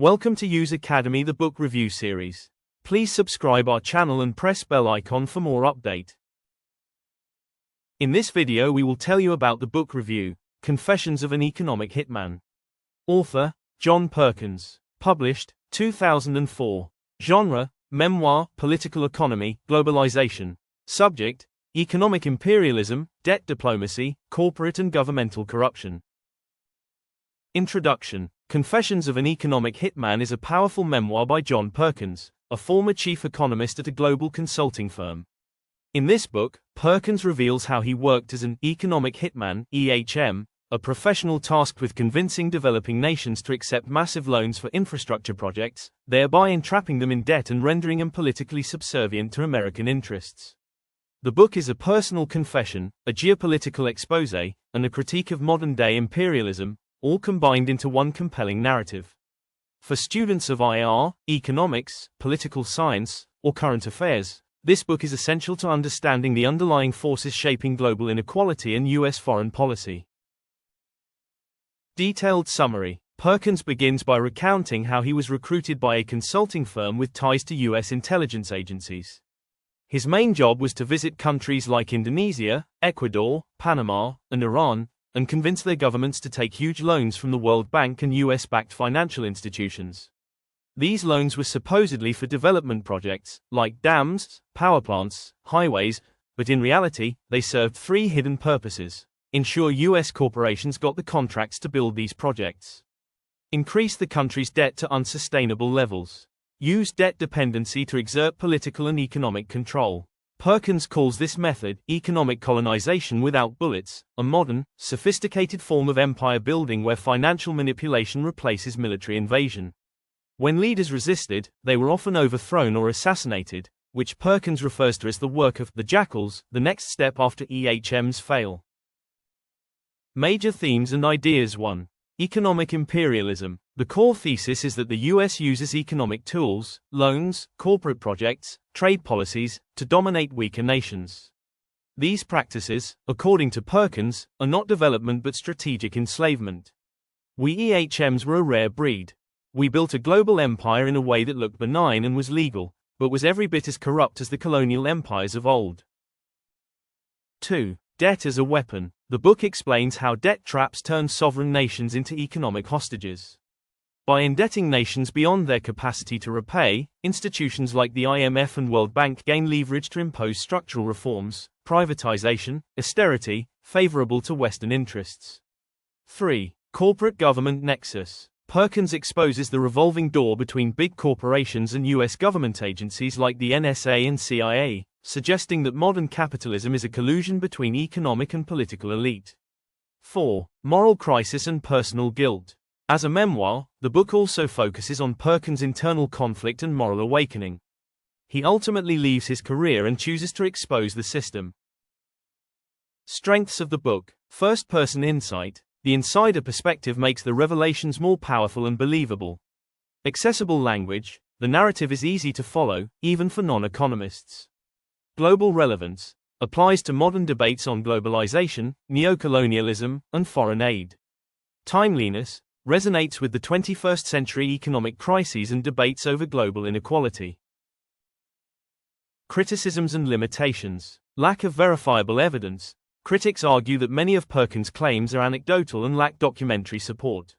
Welcome to Use Academy, the book review series. Please subscribe our channel and press bell icon for more update. In this video we will tell you about the book review, Confessions of an Economic Hitman. Author, John Perkins. Published, 2004. Genre, memoir, political economy, globalization. Subject, economic imperialism, debt diplomacy, corporate and governmental corruption. Introduction. Confessions of an Economic Hitman is a powerful memoir by John Perkins, a former chief economist at a global consulting firm. In this book, Perkins reveals how he worked as an economic hitman, EHM, a professional tasked with convincing developing nations to accept massive loans for infrastructure projects, thereby entrapping them in debt and rendering them politically subservient to American interests. The book is a personal confession, a geopolitical exposé, and a critique of modern-day imperialism, all combined into one compelling narrative. For students of IR, economics, political science, or current affairs, this book is essential to understanding the underlying forces shaping global inequality and U.S. foreign policy. Detailed summary. Perkins begins by recounting how he was recruited by a consulting firm with ties to U.S. intelligence agencies. His main job was to visit countries like Indonesia, Ecuador, Panama, and Iran, and convince their governments to take huge loans from the World Bank and US-backed financial institutions. These loans were supposedly for development projects, like dams, power plants, highways, but in reality, they served three hidden purposes: ensure US corporations got the contracts to build these projects, increase the country's debt to unsustainable levels, use debt dependency to exert political and economic control. Perkins calls this method economic colonization without bullets, a modern, sophisticated form of empire building where financial manipulation replaces military invasion. When leaders resisted, they were often overthrown or assassinated, which Perkins refers to as the work of the jackals, the next step after EHMs fail. Major themes and ideas. 1. Economic imperialism. The core thesis is that the US uses economic tools, loans, corporate projects, trade policies, to dominate weaker nations. These practices, according to Perkins, are not development but strategic enslavement. We EHMs were a rare breed. We built a global empire in a way that looked benign and was legal, but was every bit as corrupt as the colonial empires of old. 2. Debt as a weapon. The book explains how debt traps turn sovereign nations into economic hostages. By indebting nations beyond their capacity to repay, institutions like the IMF and World Bank gain leverage to impose structural reforms, privatization, austerity, favorable to Western interests. 3. Corporate government nexus. Perkins exposes the revolving door between big corporations and US government agencies like the NSA and CIA, suggesting that modern capitalism is a collusion between economic and political elite. 4. Moral crisis and personal guilt. As a memoir, the book also focuses on Perkins' internal conflict and moral awakening. He ultimately leaves his career and chooses to expose the system. Strengths of the book. First-person insight. The insider perspective makes the revelations more powerful and believable. Accessible language. The narrative is easy to follow, even for non-economists. Global relevance. Applies to modern debates on globalization, neocolonialism, and foreign aid. Timeliness. Resonates with the 21st century economic crises and debates over global inequality. Criticisms and limitations. Lack of verifiable evidence. Critics argue that many of Perkins' claims are anecdotal and lack documentary support.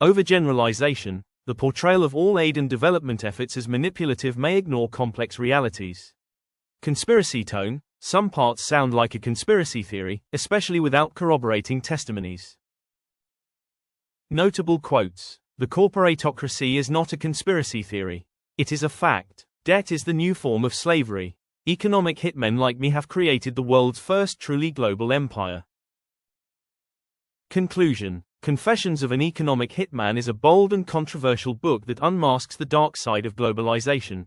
Overgeneralization. The portrayal of all aid and development efforts as manipulative may ignore complex realities. Conspiracy tone. Some parts sound like a conspiracy theory, especially without corroborating testimonies. Notable quotes. The corporatocracy is not a conspiracy theory. It is a fact. Debt is the new form of slavery. Economic hitmen like me have created the world's first truly global empire. Conclusion. Confessions of an Economic Hitman is a bold and controversial book that unmasks the dark side of globalization.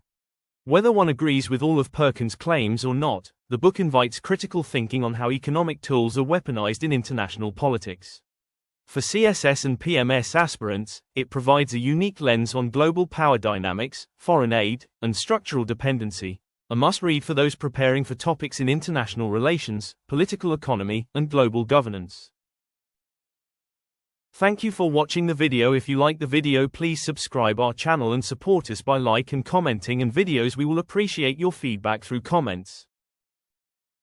Whether one agrees with all of Perkins' claims or not, the book invites critical thinking on how economic tools are weaponized in international politics. For CSS and PMS aspirants, it provides a unique lens on global power dynamics, foreign aid, and structural dependency, a must-read for those preparing for topics in international relations, political economy, and global governance. Thank you for watching the video. If you like the video, please subscribe our channel and support us by like and commenting and videos. We will appreciate your feedback through comments.